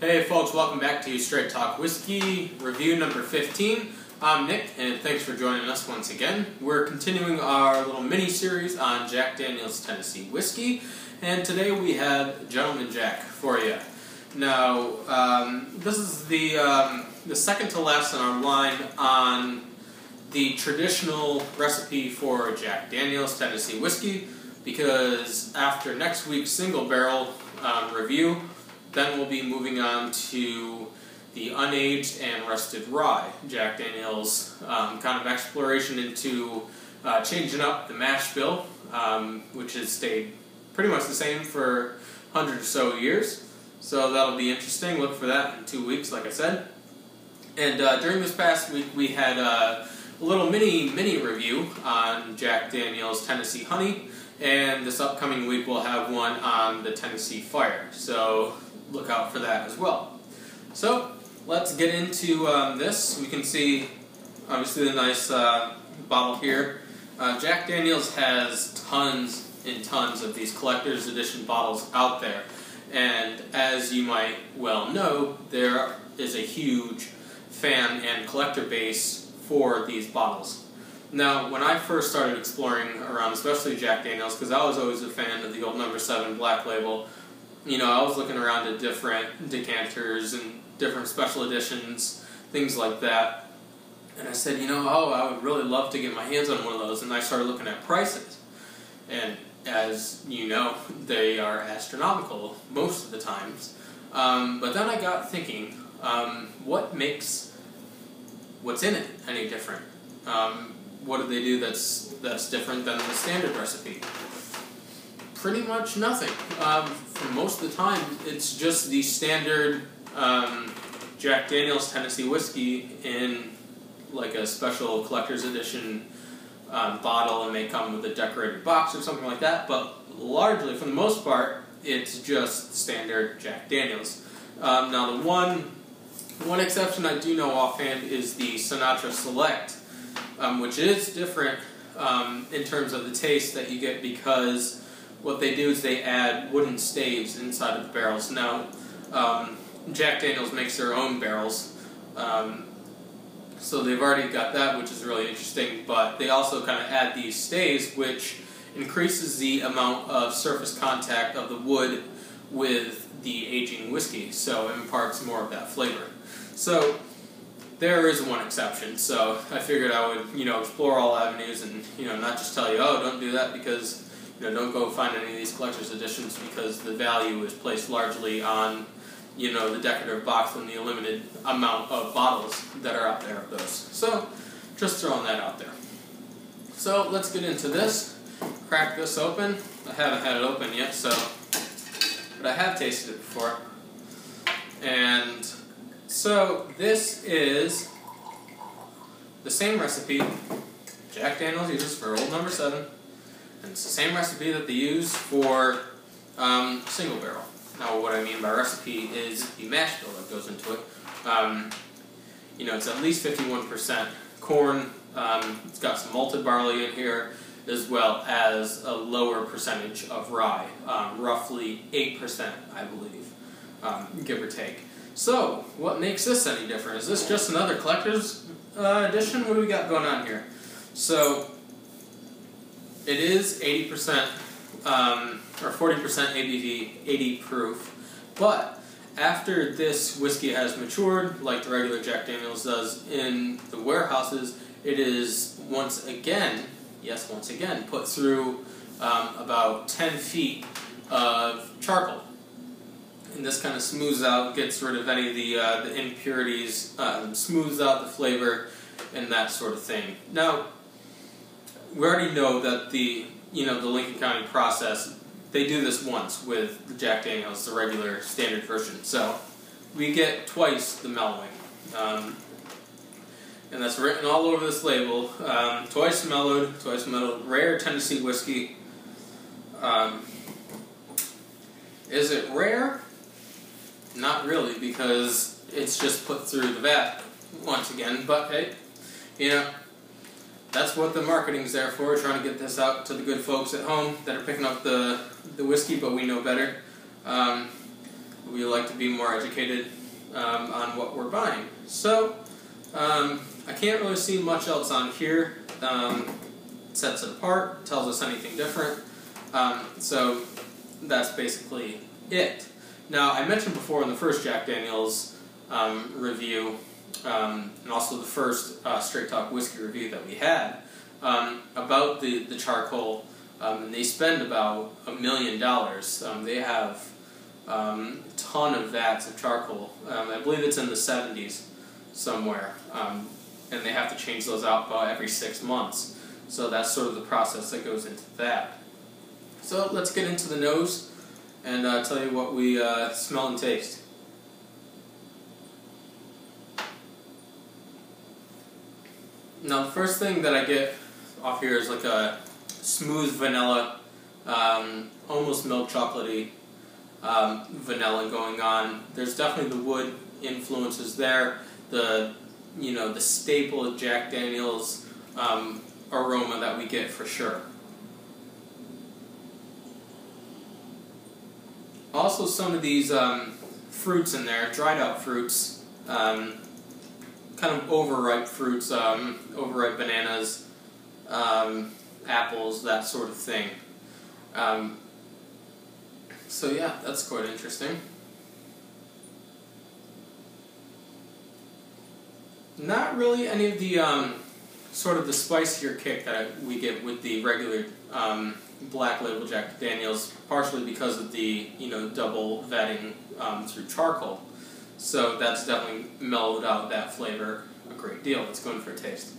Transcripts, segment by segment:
Hey folks, welcome back to Straight Talk Whiskey, review number 15. I'm Nick, and thanks for joining us once again. We're continuing our little mini-series on Jack Daniel's Tennessee Whiskey, and today we have Gentleman Jack for you. Now, this is the second to last in our line on the traditional recipe for Jack Daniel's Tennessee Whiskey, because after next week's single barrel review, then we'll be moving on to the unaged and rusted rye Jack Daniel's kind of exploration into changing up the mash bill, which has stayed pretty much the same for 100 or so years. So that'll be interesting. Look for that in 2 weeks, like I said. And during this past week, we had a little mini review on Jack Daniel's Tennessee Honey, and this upcoming week we'll have one on the Tennessee Fire. So look out for that as well. So let's get into this. We can see obviously the nice bottle here. Jack Daniel's has tons and tons of these collector's edition bottles out there, and as you might well know, there is a huge fan and collector base for these bottles. Now, when I first started exploring around, especially Jack Daniel's, because I was always a fan of the old No. 7 Black Label, you know, I was looking around at different decanters and different special editions, things like that. And I said, I would really love to get my hands on one of those. And I started looking at prices. And as you know, they are astronomical most of the times. But then I got thinking, what makes what's in it any different? What do they do that's different than the standard recipe? Pretty much nothing. For most of the time, it's just the standard Jack Daniel's Tennessee Whiskey in like a special collector's edition bottle, and may come with a decorated box or something like that, but largely, for the most part, it's just standard Jack Daniel's. Now, the one exception I do know offhand is the Sinatra Select, which is different in terms of the taste that you get, because what they do is they add wooden staves inside of the barrels. Now, Jack Daniel's makes their own barrels, so they've already got that, which is really interesting, but they also kind of add these staves, which increases the amount of surface contact of the wood with the aging whiskey, so it imparts more of that flavor. So there is one exception, so I figured I would, explore all avenues and, not just tell you, oh, don't do that, because don't go find any of these collector's editions, because the value is placed largely on, the decorative box and the limited amount of bottles that are out there of those. So, just throwing that out there. So, let's get into this. Crack this open. I haven't had it open yet, but I have tasted it before. And so, this is the same recipe Jack Daniel's uses for Old No. 7. And it's the same recipe that they use for single barrel. Now, what I mean by recipe is the mash bill that goes into it. It's at least 51% corn. It's got some malted barley in here, as well as a lower percentage of rye, roughly 8%, I believe, give or take. So, what makes this any different? Is this just another collector's edition? What do we got going on here? So, it is 80% or 40% ABV, 80 proof, but after this whiskey has matured, like the regular Jack Daniel's does in the warehouses, it is once again, put through about 10 feet of charcoal. And this kind of smooths out, gets rid of any of the impurities, smooths out the flavor, and that sort of thing. Now, we already know that the Lincoln County process, they do this once with the Jack Daniel's, the regular standard version. So we get twice the mellowing. And that's written all over this label. Twice mellowed, rare Tennessee whiskey. Is it rare? Not really, because it's just put through the vat once again, but hey, that's what the marketing's there for, trying to get this out to the good folks at home that are picking up the whiskey, but we know better. We like to be more educated on what we're buying. So, I can't really see much else on here. Sets it apart, tells us anything different. So, that's basically it. Now, I mentioned before in the first Jack Daniel's review, and also the first Straight Talk Whiskey review that we had, about the charcoal, and they spend about $1 million. They have a ton of vats of charcoal. I believe it's in the 70s somewhere, and they have to change those out about every 6 months. So that's sort of the process that goes into that. So let's get into the nose and tell you what we smell and taste. Now, the first thing that I get off here is like a smooth vanilla, almost milk chocolatey vanilla going on. There's definitely the wood influences there. The staple of Jack Daniel's aroma that we get for sure. Also, some of these fruits in there, dried out fruits. Kind of overripe fruits, overripe bananas, apples, that sort of thing. So yeah, that's quite interesting. Not really any of the sort of the spicier kick that we get with the regular Black Label Jack Daniel's, partially because of the double vetting through charcoal. So that's definitely mellowed out that flavor a great deal. Let's go in for a taste.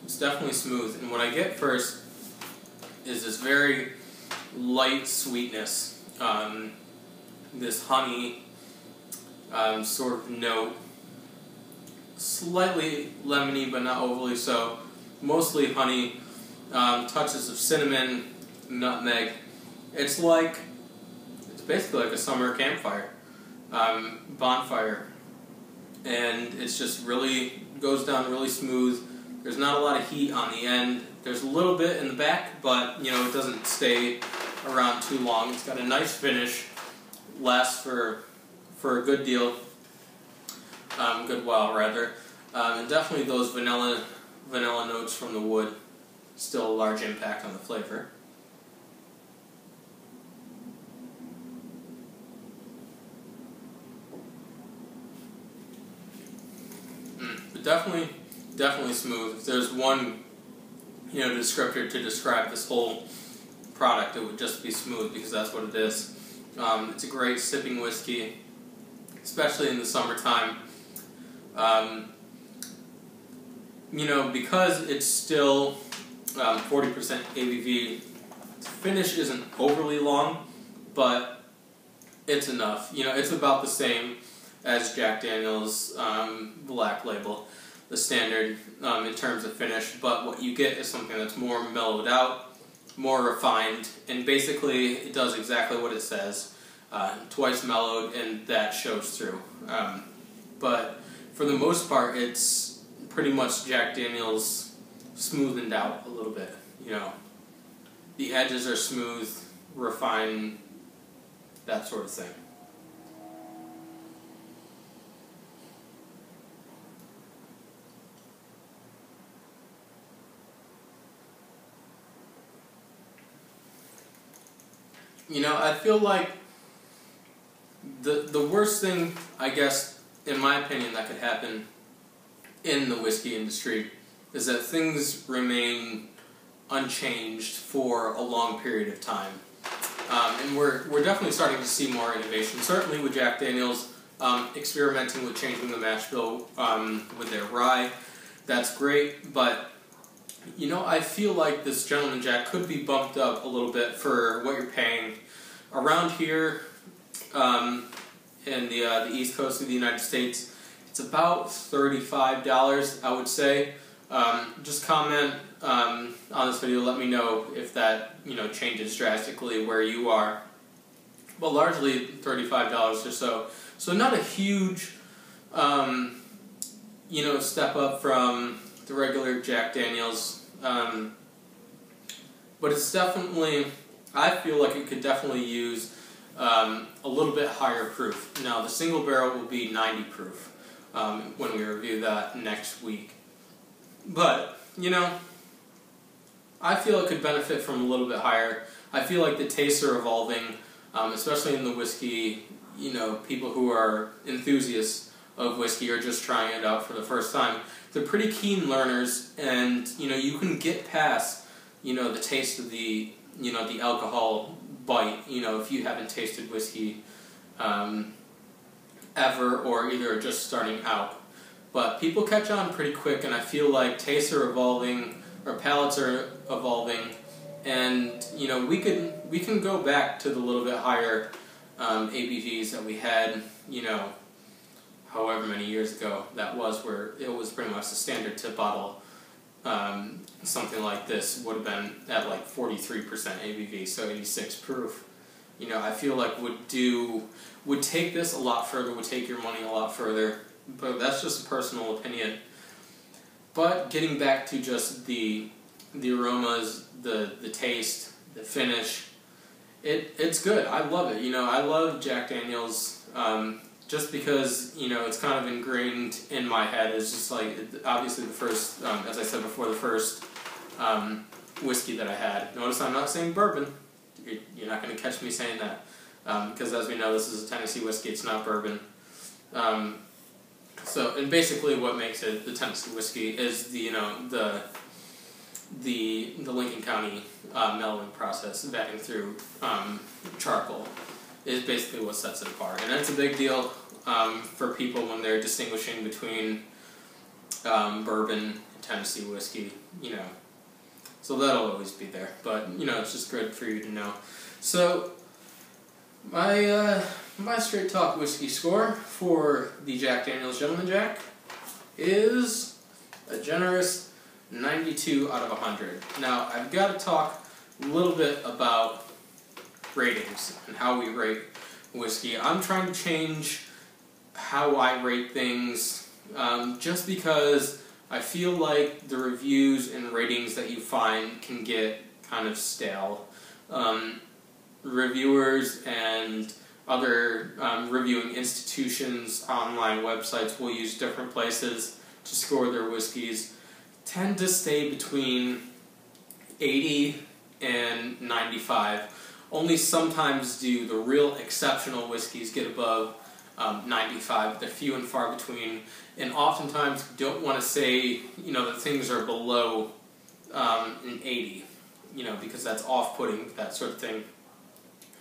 It's definitely smooth, and what I get first is this very light sweetness, this honey sort of note, slightly lemony but not overly so. Mostly honey, touches of cinnamon, nutmeg. It's basically like a summer campfire, bonfire, and it's just really goes down really smooth. There's not a lot of heat on the end. There's a little bit in the back, but it doesn't stay around too long. It's got a nice finish, lasts for a good deal, good while rather, and definitely those vanilla notes from the wood, still a large impact on the flavor. But definitely smooth. If there's one descriptor to describe this whole product, it would just be smooth, because that's what it is. It's a great sipping whiskey, especially in the summertime. Because it's still 40% ABV, the finish isn't overly long, but it's enough. It's about the same as Jack Daniel's Black Label, the standard in terms of finish, but what you get is something that's more mellowed out, more refined, and basically it does exactly what it says, twice mellowed, and that shows through. But for the most part, it's pretty much Jack Daniel's smoothened out a little bit. The edges are smooth, refined, that sort of thing. I feel like the worst thing, I guess, in my opinion, that could happen in the whiskey industry is that things remain unchanged for a long period of time. And we're definitely starting to see more innovation, certainly with Jack Daniel's experimenting with changing the mash bill with their rye. That's great, but I feel like this Gentleman Jack could be bumped up a little bit for what you're paying. Around here in the East Coast of the United States, it's about $35, I would say. Just comment on this video, let me know if that changes drastically where you are. But largely $35 or so. So not a huge step up from the regular Jack Daniels. But it's definitely, I feel like it could definitely use a little bit higher proof. Now, the single barrel will be 90 proof when we review that next week. But, I feel it could benefit from a little bit higher. I feel like the tastes are evolving, especially in the whiskey. People who are enthusiasts of whiskey are just trying it out for the first time. They're pretty keen learners, and you can get past the taste of the the alcohol bite. If you haven't tasted whiskey ever, or either just starting out. But people catch on pretty quick, and I feel like tastes are evolving, our palates are evolving, and we can go back to the little bit higher ABVs that we had, however many years ago that was, where it was pretty much the standard tip bottle. Something like this would have been at like 43% ABV, so 86 proof. I feel like would take this a lot further, would take your money a lot further, but that's just a personal opinion. But getting back to just the aromas, the taste, the finish, it's good. I love it. I love Jack Daniels. Just because, it's kind of ingrained in my head. It's just like, obviously the first, as I said before, the first whiskey that I had. Notice I'm not saying bourbon. You're not going to catch me saying that. Because as we know, this is a Tennessee whiskey, it's not bourbon. And basically what makes it the Tennessee whiskey is the Lincoln County mellowing process, vetting through charcoal, is basically what sets it apart. And that's a big deal for people when they're distinguishing between bourbon and Tennessee whiskey, So that'll always be there. But, it's just good for you to know. So, my straight talk whiskey score for the Jack Daniel's Gentleman Jack is a generous 92 out of 100. Now, I've got to talk a little bit about ratings and how we rate whiskey. I'm trying to change how I rate things, just because I feel like the reviews and ratings that you find can get kind of stale. Reviewers and other reviewing institutions, online websites will use different places to score their whiskeys, tend to stay between 80 and 95. Only sometimes do the real exceptional whiskeys get above 95. They're few and far between, and oftentimes don't want to say that things are below an 80, because that's off-putting, that sort of thing.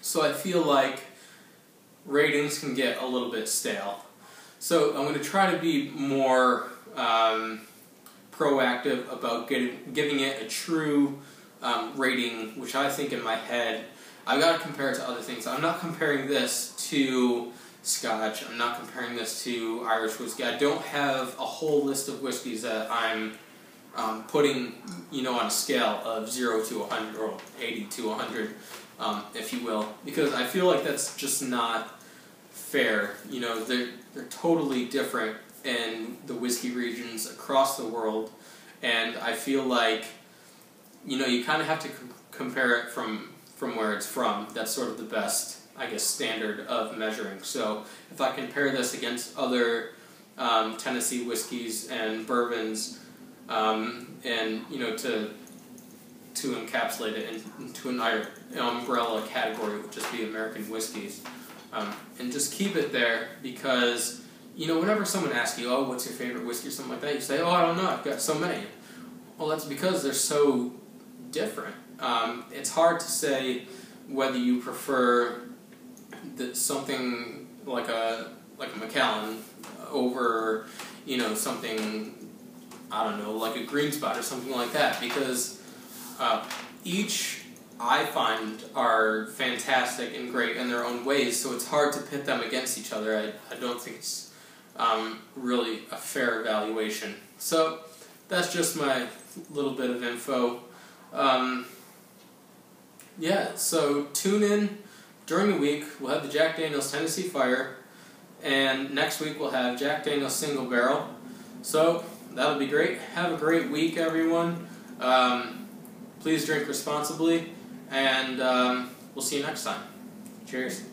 So I feel like ratings can get a little bit stale. So I'm going to try to be more proactive about giving it a true rating, which I think in my head, I've got to compare it to other things. I'm not comparing this to Scotch. I'm not comparing this to Irish whiskey. I don't have a whole list of whiskeys that I'm putting, on a scale of 0 to 100, or 80 to 100, if you will, because I feel like that's just not fair. They're totally different in the whiskey regions across the world, and I feel like, you kind of have to compare it from where it's from. That's sort of the best, I guess, standard of measuring. So if I compare this against other Tennessee whiskeys and bourbons, and to encapsulate it into an umbrella category, would just be American whiskeys, and just keep it there, because whenever someone asks you, oh, what's your favorite whiskey or something like that, you say, oh, I don't know, I've got so many. Well, that's because they're so different. It's hard to say whether you prefer something like a Macallan over, something, I don't know, like a Green Spot or something like that, because each, I find, are fantastic and great in their own ways, so it's hard to pit them against each other. I don't think it's really a fair evaluation. So that's just my little bit of info. So tune in during the week. We'll have the Jack Daniel's Tennessee Fire, and next week we'll have Jack Daniel's Single Barrel. So that'll be great. Have a great week, everyone. Please drink responsibly, and we'll see you next time. Cheers.